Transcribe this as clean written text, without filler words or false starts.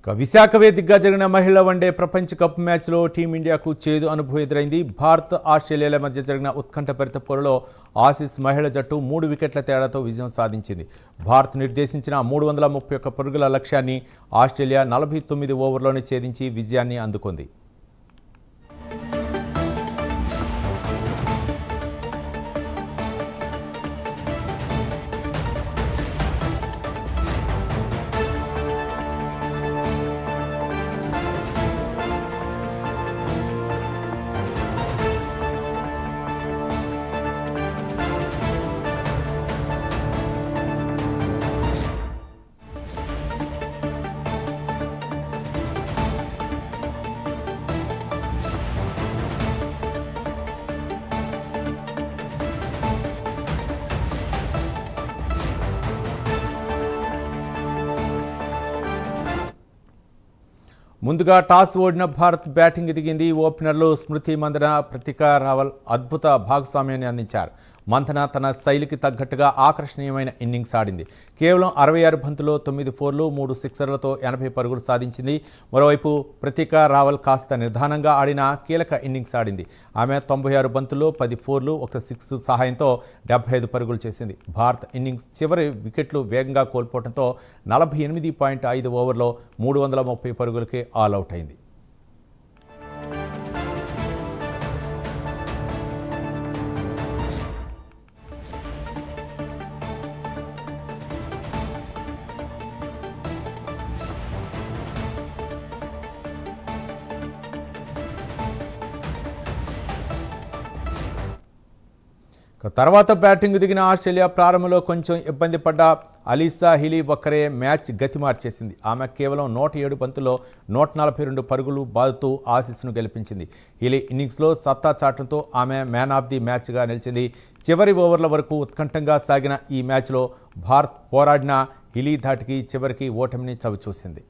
విశాఖ వేదికగా జరిగిన మహిళల వన్డే ప్రపంచ కప్ మ్యాచ్లో టీమిండియాకు చేదు అనుభవం ఎదురైంది. భారత్ ఆస్ట్రేలియాల మధ్య జరిగిన ఉత్కంఠభరిత పోరులో ఆసీస్ మహిళల జట్టు 3 వికెట్ల తేడాతో విజయం సాధించింది. భారత్ నిర్దేశించిన 331 పరుగుల లక్ష్యాన్ని ఆస్ట్రేలియా 49 ఓవర్లోనే ఛేదించి విజయాన్ని అందుకుంది. ముందుగా టాస్ ఓడిన భారత్ బ్యాటింగ్ దిగింది. ఓపెనర్లు స్మృతి మందన, ప్రతికా రావల్ అద్భుత భాగస్వామ్యాన్ని అందించారు. మంథన తన శైలికి తగ్గట్టుగా ఆకర్షణీయమైన ఇన్నింగ్స్ ఆడింది. కేవలం 66 బంతుల్లో 9 ఫోర్లు 3 సిక్సర్లతో 80 పరుగులు సాధించింది. మరోవైపు ప్రతికా రావల్ కాస్త నిదానంగా ఆడిన కీలక ఇన్నింగ్స్ ఆడింది. ఆమె 96 బంతుల్లో 10 ఫోర్లు 1 సిక్స్ సహాయంతో 75 పరుగులు చేసింది. భారత్ ఇన్నింగ్స్ చివరి వికెట్లు వేగంగా కోల్పోవడంతో 48.5 ఓవర్లో 330 పరుగులకే ఆల్అవుట్ అయింది. తర్వాత బ్యాటింగ్ దిగిన ఆస్ట్రేలియా ప్రారంభంలో కొంచెం ఇబ్బంది పడ్డ అలీసా హిలీ ఒక్కరే మ్యాచ్ గతి మార్చేసింది. ఆమె కేవలం 107 బంతుల్లో 142 పరుగులు బాదుతూ ఆసీస్ను గెలిపించింది. హిలీ ఇన్నింగ్స్లో సత్తా చాటంతో ఆమె మ్యాన్ ఆఫ్ ది మ్యాచ్గా నిలిచింది. చివరి ఓవర్ల వరకు ఉత్కంఠంగా సాగిన ఈ మ్యాచ్లో భారత్ పోరాడిన హిలీ ధాటికి చివరికి ఓటమిని చవిచూసింది.